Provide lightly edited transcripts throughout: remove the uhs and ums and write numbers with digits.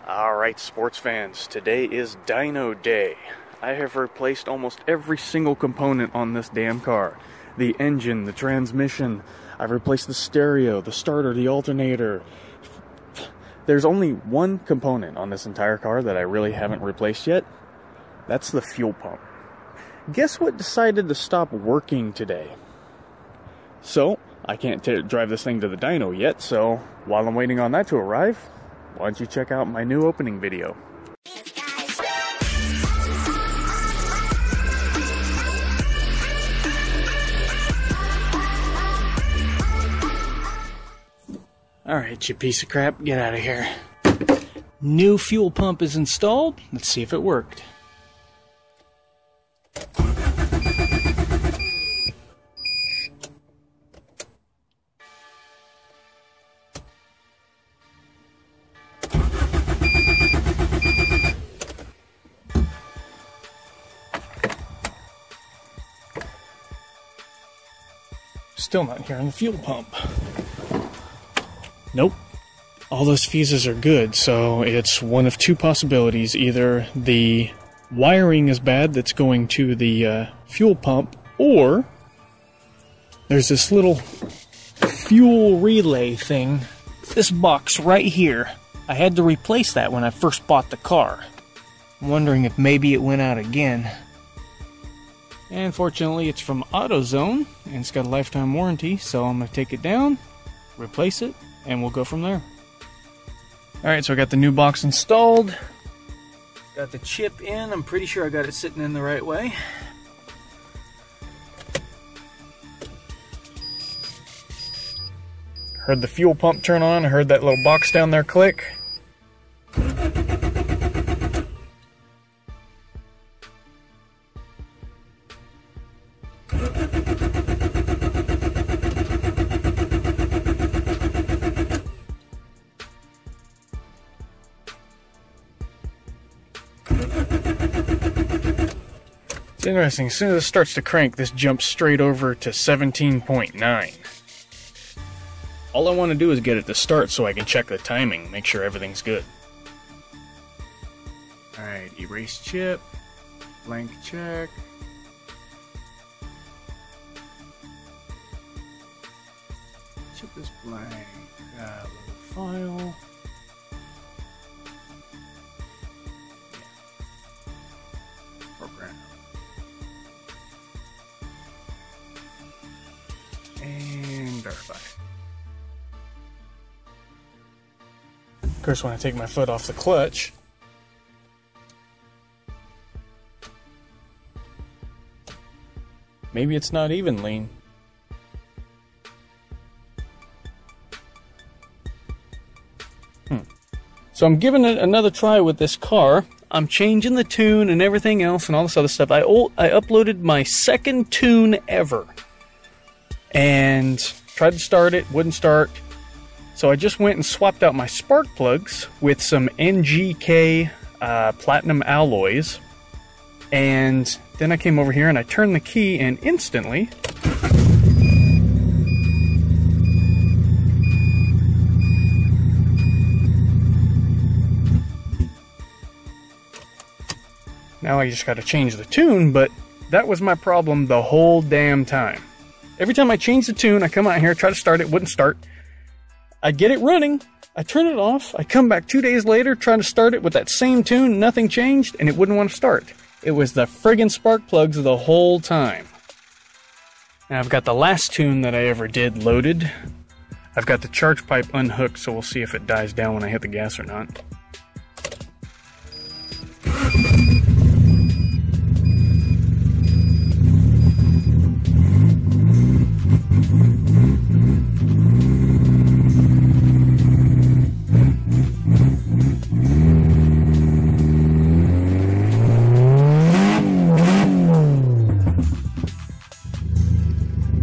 Alright, sports fans, today is Dyno Day. I have replaced almost every single component on this damn car. The engine, the transmission, I've replaced the stereo, the starter, the alternator. There's only one component on this entire car that I really haven't replaced yet. That's the fuel pump. Guess what decided to stop working today? So, I can't drive this thing to the dyno yet, so while I'm waiting on that to arrive, why don't you check out my new opening video. Alright, you piece of crap, get out of here. New fuel pump is installed. Let's see if it worked. Still not hearing the fuel pump. Nope. All those fuses are good, so it's one of two possibilities. Either the wiring is bad that's going to the fuel pump, or there's this little fuel relay thing. This box right here. I had to replace that when I first bought the car. I'm wondering if maybe it went out again. And fortunately it's from AutoZone, and it's got a lifetime warranty, so I'm going to take it down, replace it, and we'll go from there. Alright, so I got the new box installed. Got the chip in. I'm pretty sure I got it sitting in the right way. Heard the fuel pump turn on. I heard that little box down there click. It's interesting, as soon as it starts to crank, this jumps straight over to 17.9. All I want to do is get it to start so I can check the timing, make sure everything's good. Alright, erase chip, blank check. Chip is blank, little file. Program. And verify. Of course, when I take my foot off the clutch, maybe it's not even lean. So I'm giving it another try with this car. I'm changing the tune and everything else and all this other stuff. I uploaded my second tune ever. And tried to start it, wouldn't start. So I just went and swapped out my spark plugs with some NGK platinum alloys. And then I came over here and I turned the key, and instantly now I just got to change the tune, but that was my problem the whole damn time. Every time I change the tune, I come out here, try to start it, wouldn't start. I get it running, I turn it off, I come back 2 days later, trying to start it with that same tune, nothing changed, and it wouldn't want to start. It was the friggin' spark plugs the whole time. Now I've got the last tune that I ever did loaded. I've got the charge pipe unhooked, so we'll see if it dies down when I hit the gas or not.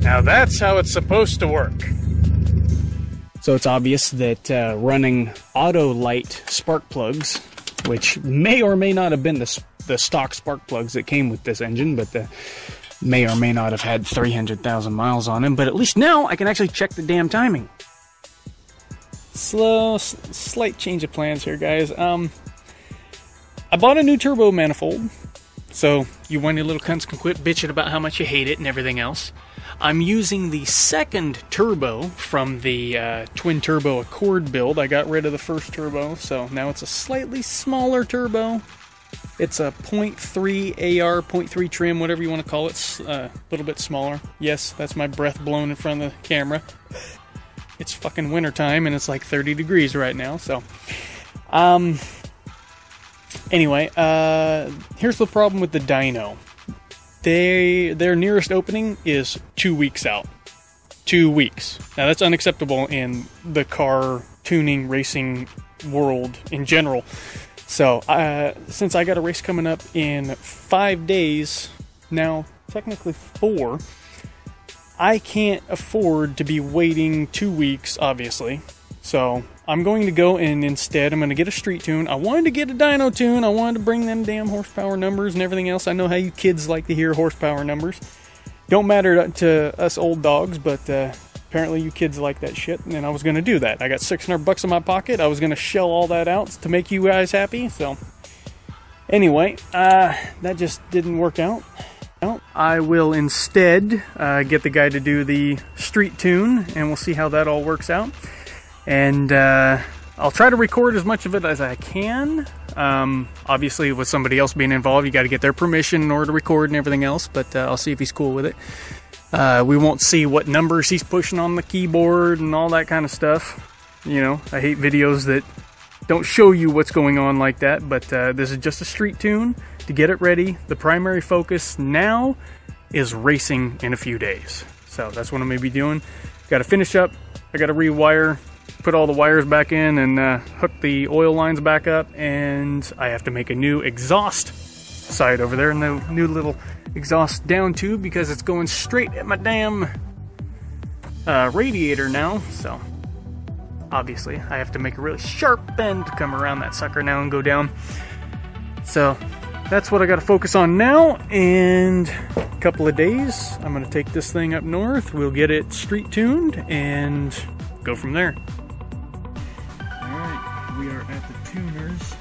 Now that's how it's supposed to work. So it's obvious that running auto light spark plugs, which may or may not have been the stock spark plugs that came with this engine, but may or may not have had 300,000 miles on them, but at least now I can actually check the damn timing. Slight change of plans here, guys. I bought a new turbo manifold, so you whiny little cunts can quit bitching about how much you hate it and everything else. I'm using the second turbo from the twin turbo Accord build. I got rid of the first turbo, so now it's a slightly smaller turbo. It's a 0.3 AR, 0.3 trim, whatever you want to call it. A little bit smaller. Yes, that's my breath blown in front of the camera. It's fucking wintertime and it's like 30 degrees right now, so. Anyway, here's the problem with the dyno. Their nearest opening is 2 weeks out. 2 weeks. Now that's unacceptable in the car tuning racing world in general. So, since I got a race coming up in 5 days, now technically 4, I can't afford to be waiting 2 weeks, obviously. So, I'm going to go and instead I'm going to get a street tune. I wanted to get a dyno tune. I wanted to bring them damn horsepower numbers and everything else. I know how you kids like to hear horsepower numbers. Don't matter to us old dogs, but apparently you kids like that shit, and I was going to do that. I got $600 in my pocket. I was going to shell all that out to make you guys happy. So, anyway, that just didn't work out. I will instead get the guy to do the street tune, and we'll see how that all works out. And I'll try to record as much of it as I can. Obviously, with somebody else being involved, you got to get their permission in order to record and everything else, but I'll see if he's cool with it. We won't see what numbers he's pushing on the keyboard and all that kind of stuff. You know, I hate videos that don't show you what's going on like that, but this is just a street tune to get it ready. The primary focus now is racing in a few days. So that's what I'm going to be doing. Got to finish up. I got to rewire, put all the wires back in, and hook the oil lines back up, and I have to make a new exhaust side over there, and the new little exhaust down tube, because it's going straight at my damn radiator now. So obviously I have to make a really sharp bend to come around that sucker now and go down. So that's what I got to focus on now, and a couple of days I'm going to take this thing up north. We'll get it street tuned and go from there. Alright, we are at the tuners.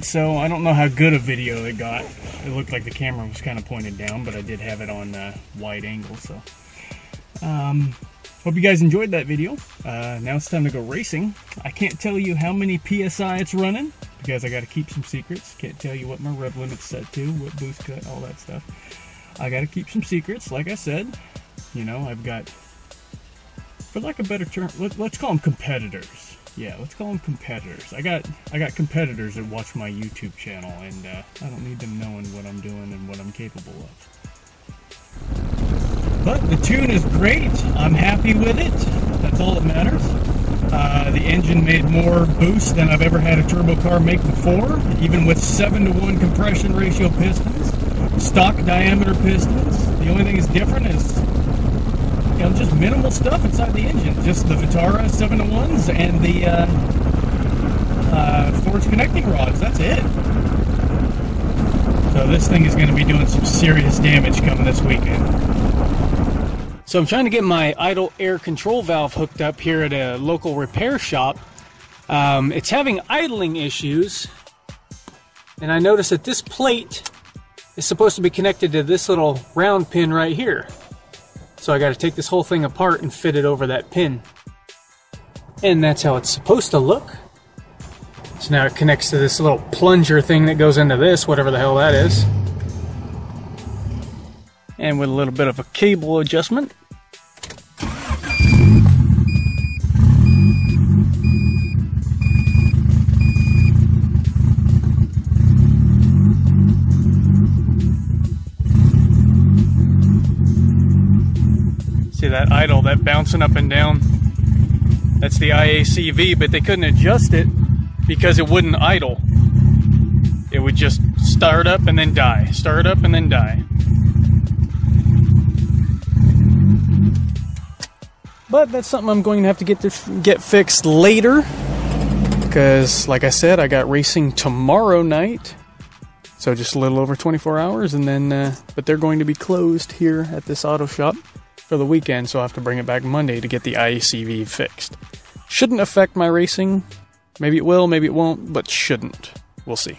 so I don't know how good a video it got. It looked like the camera was kind of pointed down, but I did have it on wide angle, so. Hope you guys enjoyed that video. Now it's time to go racing. I can't tell you how many PSI it's running, because I got to keep some secrets. Can't tell you what my rev limit's set to, what boost cut, all that stuff. I got to keep some secrets, like I said. You know, I've got, for lack of a better term, let's call them competitors. Yeah, let's call them competitors. I got competitors that watch my YouTube channel, and I don't need them knowing what I'm doing and what I'm capable of. But the tune is great. I'm happy with it. That's all that matters. The engine made more boost than I've ever had a turbo car make before, even with 7-to-1 compression ratio pistons, stock diameter pistons. The only thing that's different is, you know, just minimal stuff inside the engine. Just the Vitara 7-to-1s and the forged connecting rods. That's it. So this thing is going to be doing some serious damage coming this weekend. So I'm trying to get my idle air control valve hooked up here at a local repair shop. It's having idling issues, and I noticed that this plate is supposed to be connected to this little round pin right here. So I got to take this whole thing apart and fit it over that pin. And that's how it's supposed to look. So now it connects to this little plunger thing that goes into this, whatever the hell that is. And with a little bit of a cable adjustment. See that idle, that bouncing up and down? That's the IACV, but they couldn't adjust it because it wouldn't idle. It would just start up and then die, start up and then die. But that's something I'm going to have to get fixed later, because like I said, I got racing tomorrow night, so just a little over 24 hours, and then but they're going to be closed here at this auto shop for the weekend, so I'll have to bring it back Monday to get the IACV fixed. Shouldn't affect my racing. Maybe it will, maybe it won't, but shouldn't. We'll see.